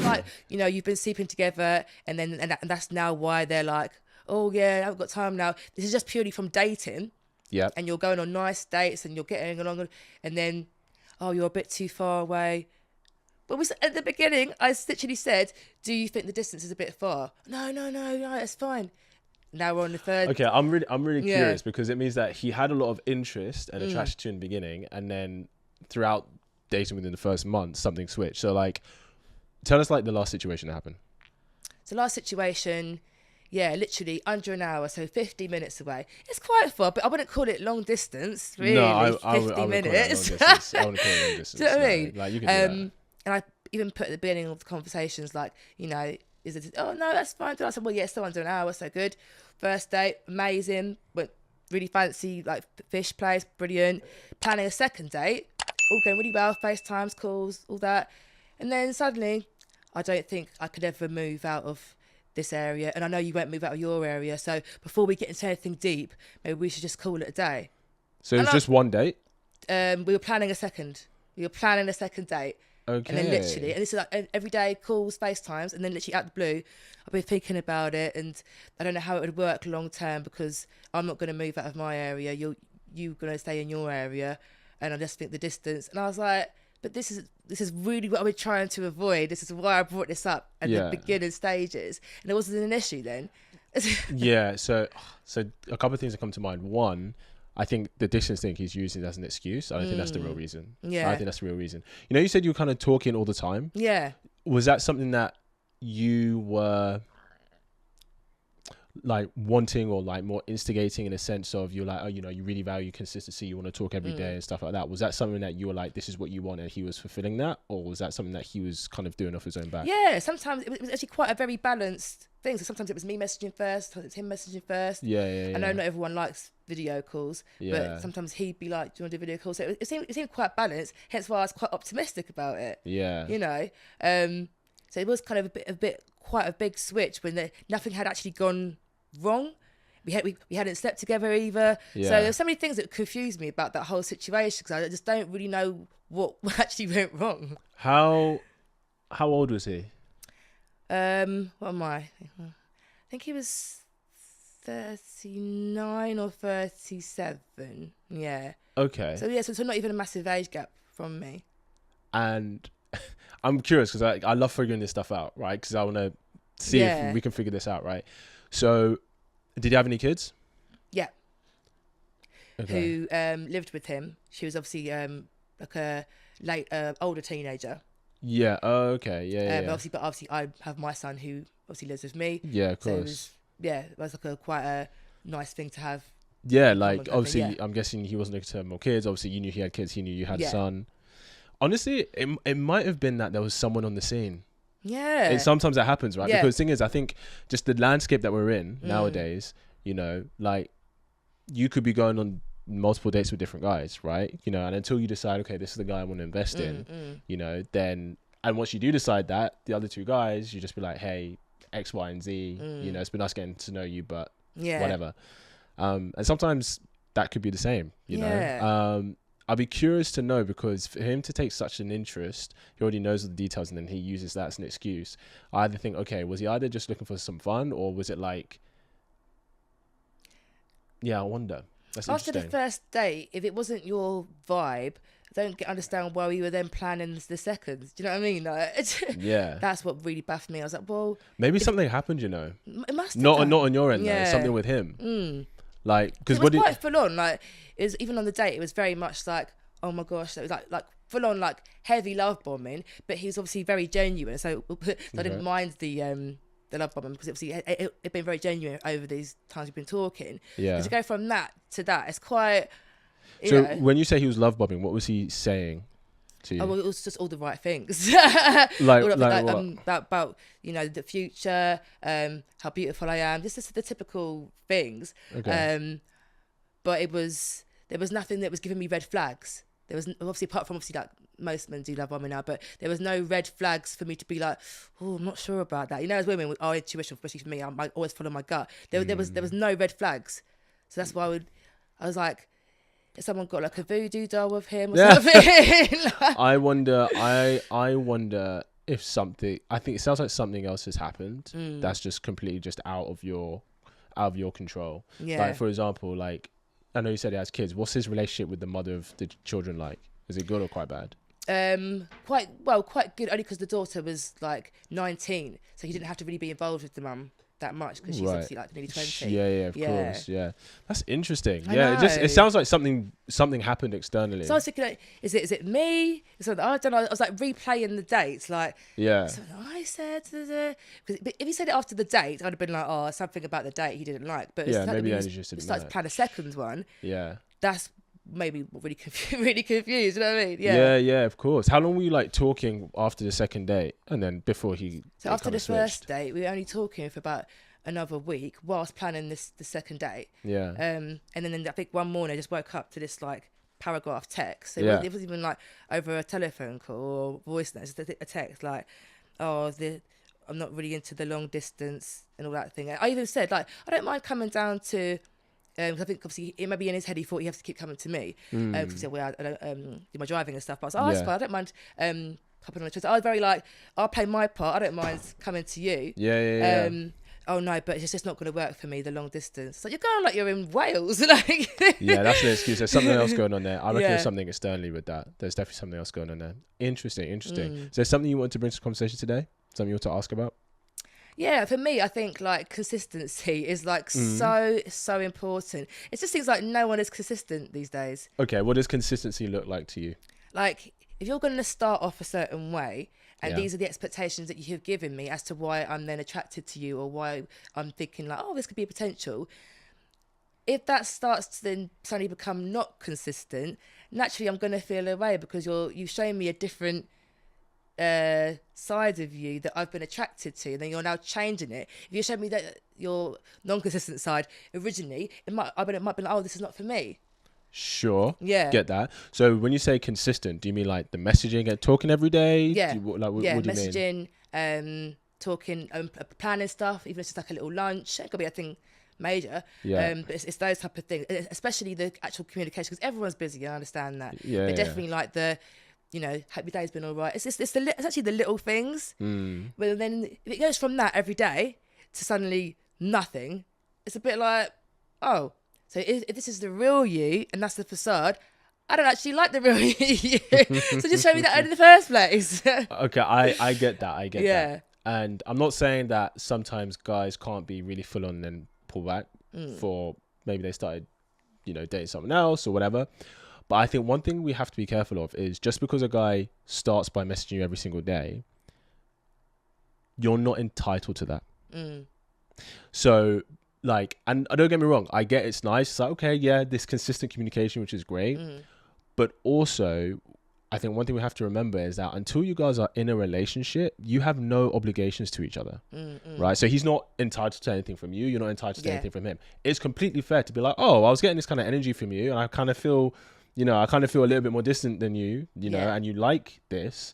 like, you know, you've been sleeping together and that's now why they're like, oh yeah, I haven't got time now. This is just purely from dating. Yeah. And you're going on nice dates and you're getting along, and then, oh, you're a bit too far away. But at the beginning, I literally said, do you think the distance is a bit far? No, it's fine. Now we're on the third. Okay, I'm really curious because it means that he had a lot of interest and attraction to you in the beginning, and then throughout dating within the first month, something switched. So like, tell us like the last situation that happened. So last situation, yeah, literally under an hour, so 50 minutes away. It's quite far, but I wouldn't call it long distance, really. No, I 50 wouldn't call it minutes. long distance. I wouldn't call it long distance. Do you know what I mean? Like you can do that. And I even put at the beginning of the conversations, like, you know, is it, oh no, that's fine. I said, well, yeah, still under an hour, so good. First date, amazing. Went really fancy, like fish place, brilliant. Planning a second date, all going really well, FaceTimes, calls, all that. And then suddenly, I don't think I could ever move out of this area. And I know you won't move out of your area. So before we get into anything deep, maybe we should just call it a day. So it was just one date? We were planning a second. Date. Okay. And then literally, and this is like every day calls, FaceTimes, and then literally out the blue, I've been thinking about it, and I don't know how it would work long term because I'm not going to move out of my area. You're going to stay in your area, and I just think the distance. And I was like, but this is really what I was trying to avoid. This is why I brought this up at the beginning stages, and it wasn't an issue then. Yeah. So a couple of things that come to mind. One, I think the distance thing he's using as an excuse. I don't think that's the real reason. Yeah. I think that's the real reason. You know, you said you were kind of talking all the time. Yeah. Was that something that you were like wanting or like more instigating in a sense of you're like, oh, you know, you really value consistency, you want to talk every day and stuff like that? Was that something that you were like, this is what you want, and he was fulfilling that? Or was that something that he was kind of doing off his own back? Yeah, sometimes it was actually quite a very balanced thing. So sometimes it was me messaging first, sometimes it's him messaging first. Yeah. I know not everyone likes video calls, but sometimes he'd be like, do you want to do video calls? So it seemed quite balanced, hence why I was quite optimistic about it. Yeah. You know? So it was kind of quite a big switch when nothing had actually gone wrong. We hadn't slept together either. Yeah. So there's so many things that confused me about that whole situation because I just don't really know what actually went wrong. How old was he? What am I? I think he was 39 or 37. Yeah. Okay. So not even a massive age gap from me. And I'm curious because I love figuring this stuff out, right? Because I want to see if we can figure this out, right? So, did you have any kids? Yeah. Okay. Who lived with him. She was obviously like a late older teenager. Yeah. Oh, okay. Yeah. But obviously I have my son who obviously lives with me. Yeah, of course. So it was like quite a nice thing to have. Yeah, like obviously I'm guessing he wasn't looking to have more kids. Obviously you knew he had kids, he knew you had a son. Honestly, it might have been that there was someone on the scene. Yeah. Sometimes that happens, right? Yeah. Because the thing is, I think just the landscape that we're in nowadays, you know, like you could be going on multiple dates with different guys, right? You know, and until you decide, okay, this is the guy I want to invest in, you know, then, and once you do decide that, the other two guys, you just be like, hey, X, Y, and Z, you know, it's been nice getting to know you, but whatever. And sometimes that could be the same, you know. I'd be curious to know, because for him to take such an interest, he already knows the details and then he uses that as an excuse. I either think, okay, was he either just looking for some fun, or was it like, I wonder. That's After interesting. the first date, if it wasn't your vibe, I don't understand why we were then planning the second. Do you know what I mean? Like, that's what really baffed me. I was like, well, maybe something happened, you know. It must have not done. on your end though. Something with him. Like, because it was quite full on. Like, it was, even on the date, it was very much like, oh my gosh, it was like full on, like heavy love bombing. But he was obviously very genuine, so I didn't mind the love bombing, because obviously it'd been very genuine over these times we've been talking. Yeah. And to go from that to that, it's quite. So when you say he was love bombing, what was he saying to you? Oh, well, it was just all the right things. like what? About you know, the future, how beautiful I am. Just the typical things. Okay. But there was nothing that was giving me red flags. There was obviously, apart from obviously like most men do love bombing now, but there was no red flags for me to be like, oh, I'm not sure about that. You know, as women, our intuition, especially for me, I always follow my gut. There was no red flags, so that's why I was like, if someone got like a voodoo doll with him or something. I wonder if something, I think it sounds like something else has happened that's just completely just out of your control. Yeah. Like, for example, like, I know you said he has kids. What's his relationship with the mother of the children like? Is it good or quite bad? Quite good, only because the daughter was like 19, so he didn't have to really be involved with the mum that much, because she's obviously like nearly 20. Yeah, of course. Yeah, that's interesting. I Yeah, know. it sounds like something happened externally. So I was thinking, like, is it me? So I don't know. I was like replaying the dates, like, Yeah. So I said, because if he said it after the date, I'd have been like, oh, something about the date he didn't like. But Yeah, it's maybe he I just didn't starts like. to plan a second one. Yeah. That's maybe really really confused. You know what I mean? Yeah, of course. How long were you like talking after the second date, and then before he? So after the first date, we were only talking for about another week whilst planning the second date. Yeah. And then I think one morning I just woke up to this like paragraph text. So it wasn't even like over a telephone call or voice note. It's just a text like, oh, I'm not really into the long distance and all that thing. I even said like, I don't mind coming down to. Cause I think obviously it maybe in his head he thought he has to keep coming to me because he said, well, I don't do my driving and stuff. But I was like, oh, that's fine. I don't mind hopping on a trip. I was very like, I'll play my part. I don't mind coming to you. Yeah. Oh no, but it's just not going to work for me, the long distance. So you're going like you're in Wales, like. Yeah, that's the excuse. There's something else going on there. I reckon Yeah. there's something externally with that. There's definitely something else going on there. Interesting. Is there something you want to bring to the conversation today? Something you want to ask about? Yeah, for me, I think like consistency is like so important. It just seems like no one is consistent these days. Okay, what does consistency look like to you? Like if you're going to start off a certain way, and Yeah. these are the expectations that you have given me as to why I'm then attracted to you, or why I'm thinking like, oh, this could be a potential. If that starts to then suddenly become not consistent, naturally I'm going to feel away because you've shown me a different side of you that I've been attracted to, and then you're now changing it. If you showed me that your non-consistent side originally, it might be like, oh, this is not for me. Sure. Yeah. Get that. So when you say consistent, do you mean like the messaging and talking every day? Yeah. What do you mean? Messaging, talking, planning stuff, even if it's just like a little lunch. It could be a thing major. Yeah. But it's those type of things, especially the actual communication, because everyone's busy. I understand that. Yeah. But definitely like the, hope your day's been all right. It's actually the little things. But then if it goes from that every day to suddenly nothing, it's a bit like, oh, so if this is the real you and that's the facade, I don't actually like the real you. So just show me that in the first place. Okay, I get that. I get Yeah. that. And I'm not saying that sometimes guys can't be really full on and pull back for maybe they started, dating someone else or whatever. But I think one thing we have to be careful of is just because a guy starts by messaging you every single day, you're not entitled to that. So, like, and don't get me wrong, I get it's nice. It's like, okay, yeah, this consistent communication, which is great. But also, I think one thing we have to remember is that until you guys are in a relationship, you have no obligations to each other, right? So he's not entitled to anything from you. You're not entitled to anything from him. It's completely fair to be like, oh, I was getting this kind of energy from you, and I kind of feel, a little bit more distant than you, know, and you like this,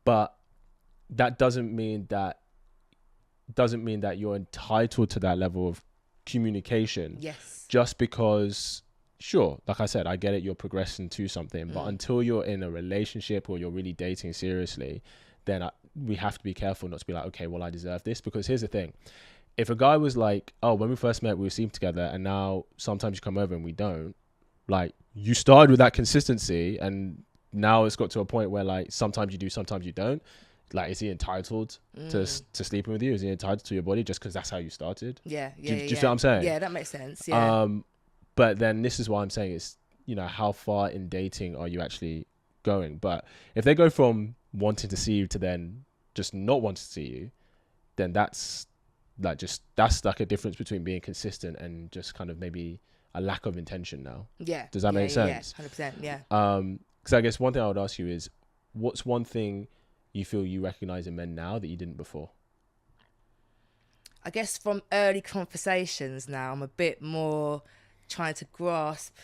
but that doesn't mean that you're entitled to that level of communication. Yes. Just because, sure, like I said, I get it, you're progressing to something, but until you're in a relationship or you're really dating seriously, then we have to be careful not to be like, okay, well, I deserve this. Because here's the thing. If a guy was like, oh, when we first met, we sleep together, and now sometimes you come over and we don't, like, you started with that consistency, and now it's got to a point where, like, sometimes you do, sometimes you don't. Like, is he entitled to sleeping with you? Is he entitled to your body just because that's how you started? Yeah. Do you see what I'm saying? Yeah, that makes sense. Yeah. But then this is why I'm saying is, how far in dating are you actually going? But if they go from wanting to see you to then just not wanting to see you, then that's like a difference between being consistent and just kind of maybe a lack of intention now. Yeah. Does that make sense? Yeah, 100%. Yeah. Because I guess one thing I would ask you is, what's one thing you feel you recognize in men now that you didn't before? I guess from early conversations now, I'm a bit more trying to grasp,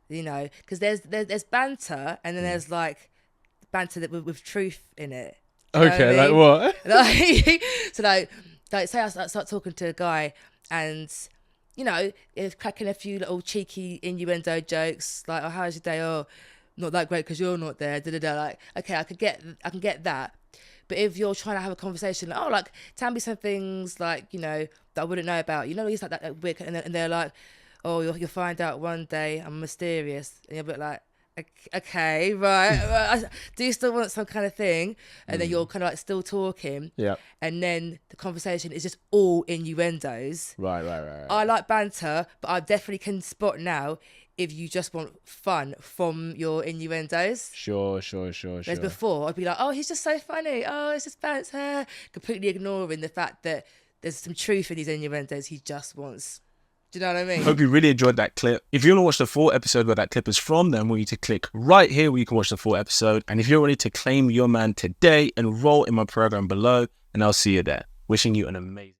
because there's banter, and then there's like banter that with truth in it. Okay, like what? So like say I start talking to a guy, and if cracking a few little cheeky innuendo jokes like, oh, how's your day? Oh, not that great because you're not there. Like, okay, I can get that, But if you're trying to have a conversation, like, oh, like, tell me some things, like, you know, that I wouldn't know about. You know, he's like that, like, weird, and they're like, oh, you'll find out one day I'm mysterious. And you're a bit like, okay, right. Do you still want some kind of thing? And then you're kind of like still talking. Yeah. And then the conversation is just all innuendos. Right. I like banter, but I definitely can spot now if you just want fun from your innuendos. Sure. Whereas before, I'd be like, oh, he's just so funny. Oh, it's just banter. Completely ignoring the fact that there's some truth in these innuendos. He just wants... Do you know what I mean? Hope you really enjoyed that clip. If you want to watch the full episode where that clip is from, then I want you to click right here where you can watch the full episode. And if you're ready to claim your man today, enroll in my program below, and I'll see you there. Wishing you an amazing...